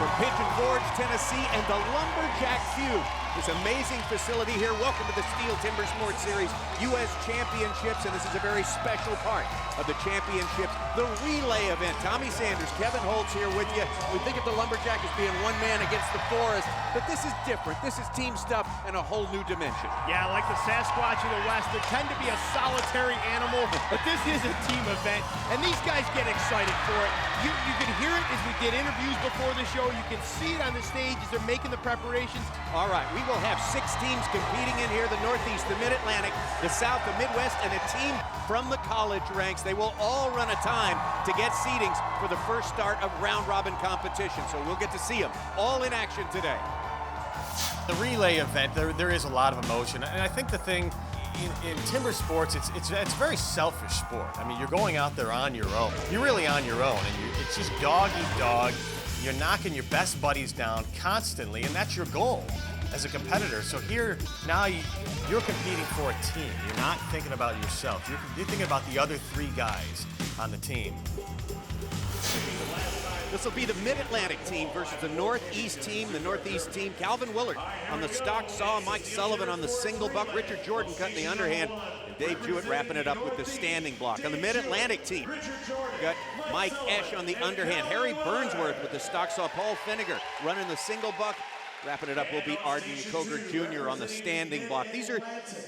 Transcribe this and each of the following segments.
from Pigeon Forge, Tennessee, and the Lumberjack Feud. This amazing facility here. Welcome to the Steel Timber Sports Series U.S. Championships, and this is a very special part of the championships, the relay event. Tommy Sanders, Kevin Holtz here with you. We think of the Lumberjack as being one man against the forest, but this is different. This is team stuff in a whole new dimension. Yeah, like the Sasquatch of the West, they tend to be a solitary animal, but this is a team event, and these guys get excited for it. You can hear it as we did interviews before the show. You can see it on the stage as they're making the preparations. All right, we will have 6 teams competing in here, the Northeast, the Mid-Atlantic, the South, the Midwest, and a team from the college ranks. They will all run a time to get seedings for the first start of round-robin competition, so we'll get to see them all in action today. The relay event, there is a lot of emotion, and I think the thing in timber sports, it's a very selfish sport. I mean, you're going out there on your own. You're really on your own, and it's just dog eat dog. You're knocking your best buddies down constantly, and that's your goal as a competitor. So here, now you're competing for a team. You're not thinking about yourself. You're thinking about the other 3 guys on the team. This will be the Mid-Atlantic team versus the Northeast team. The Northeast team, Calvin Willard on the stock saw, Mike Sullivan on the single buck, Richard Jordan cutting the underhand, and Dave Jewett wrapping it up with the standing block. On the Mid-Atlantic team, we got Mike Esch on the underhand, Harry Burnsworth with the stock saw, Paul Finnegar running the single buck. Wrapping it up will be Arden Cogar Jr. on the standing block. These are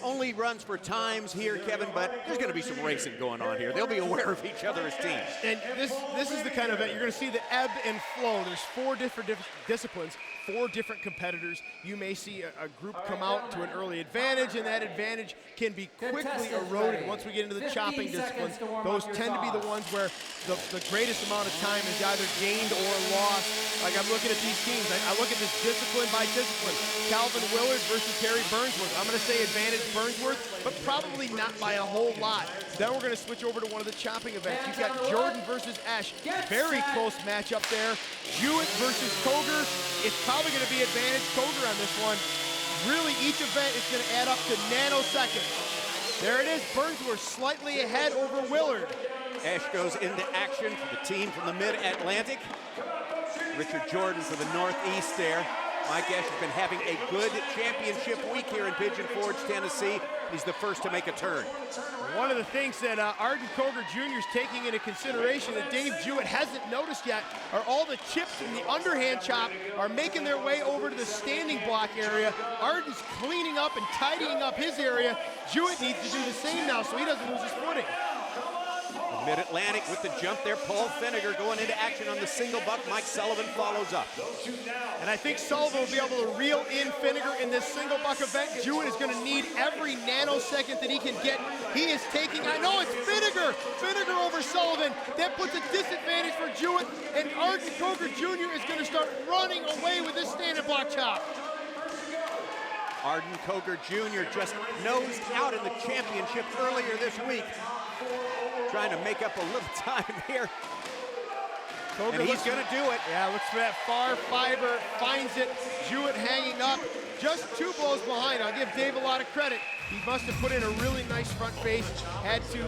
only runs for times here, Kevin, but there's going to be some racing going on here. They'll be aware of each other as teams. And this is the kind of event you're going to see the ebb and flow. There's 4 different disciplines, 4 different competitors. You may see a group come out to an early advantage, and that advantage can be quickly eroded once we get into the chopping disciplines. Those tend to be the ones where the greatest amount of time is either gained or lost. Like I'm looking at these teams, I look at this discipline by discipline. Calvin Willard versus Harry Burnsworth. I'm going to say advantage Burnsworth, but probably not by a whole lot. Then we're going to switch over to one of the chopping events. You've got Jordan versus Esch. Very close matchup there. Jewett versus Cogar. It's probably going to be advantage Cogar on this one. Really, each event is going to add up to nanoseconds. There it is. Burnsworth slightly ahead over Willard. Esch goes into action for the team from the Mid-Atlantic. Richard Jordan for the Northeast there. Mike Esch has been having a good championship week here in Pigeon Forge, Tennessee. He's the first to make a turn. One of the things that Arden Cogar Jr. is taking into consideration that Dave Jewett hasn't noticed yet are all the chips in the underhand chop are making their way over to the standing block area. Arden's cleaning up and tidying up his area. Jewett needs to do the same now so he doesn't lose his footing. Mid-Atlantic with the jump there. Paul Finnegar going into action on the single buck. Mike Sullivan follows up. And I think Sullivan will be able to reel in Finnegar in this single buck event. Jewett is going to need every nanosecond that he can get. He is taking, I know it's Finnegar. Finnegar over Sullivan. That puts a disadvantage for Jewett. And Arden Cogar Jr. is going to start running away with this standing block chop. Arden Cogar Jr. just nosed out in the championship earlier this week. Trying to make up a little time here. Cogar, and he's going to do it. Yeah, looks for that far fiber, finds it. Jewett hanging up, just 2 blows behind. I'll give Dave a lot of credit. He must have put in a really nice front face, had to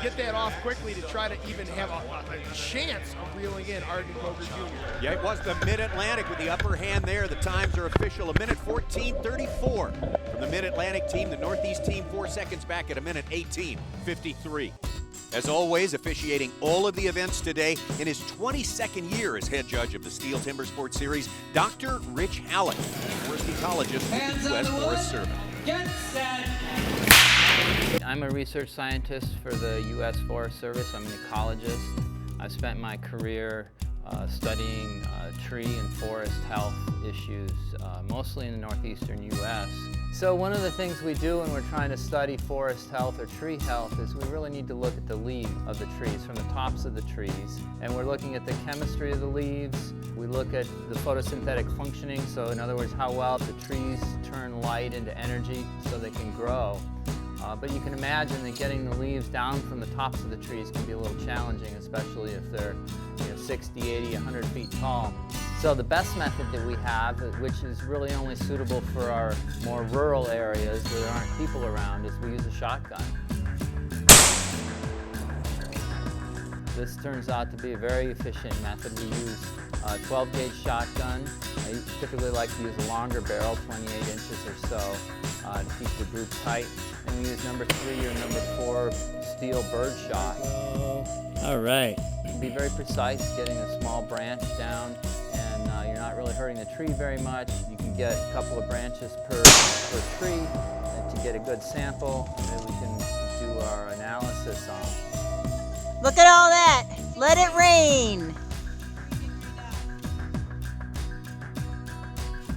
get that off quickly to try to even have a chance of reeling in Arden Cogar Jr. Yeah, it was the Mid-Atlantic with the upper hand there. The times are official, 1:14:34 from the Mid-Atlantic team. The Northeast team 4 seconds back at 1:18:53. As always, officiating all of the events today in his 22nd year as head judge of the Steel Timber Sports Series, Dr. Rich Halleck, forest ecologist with the U.S. Forest Service. Get set. I'm a research scientist for the U.S. Forest Service. I'm an ecologist. I've spent my career studying tree and forest health issues, mostly in the northeastern U.S. So one of the things we do when we're trying to study forest health or tree health is we really need to look at the leaves of the trees, from the tops of the trees. And we're looking at the chemistry of the leaves. We look at the photosynthetic functioning, so in other words, how well the trees turn light into energy so they can grow. But you can imagine that getting the leaves down from the tops of the trees can be a little challenging, especially if they're 60, 80, 100 feet tall. So the best method that we have, which is really only suitable for our more rural areas where there aren't people around, is we use a shotgun. This turns out to be a very efficient method. We use a 12-gauge shotgun. I typically like to use a longer barrel, 28 inches or so, to keep the group tight. And we use number 3 or number 4 steel bird shot. All right. Be very precise, getting a small branch down, and you're not really hurting the tree very much. You can get a couple of branches per tree to get a good sample that we can do our analysis on. Look at all that. Let it rain.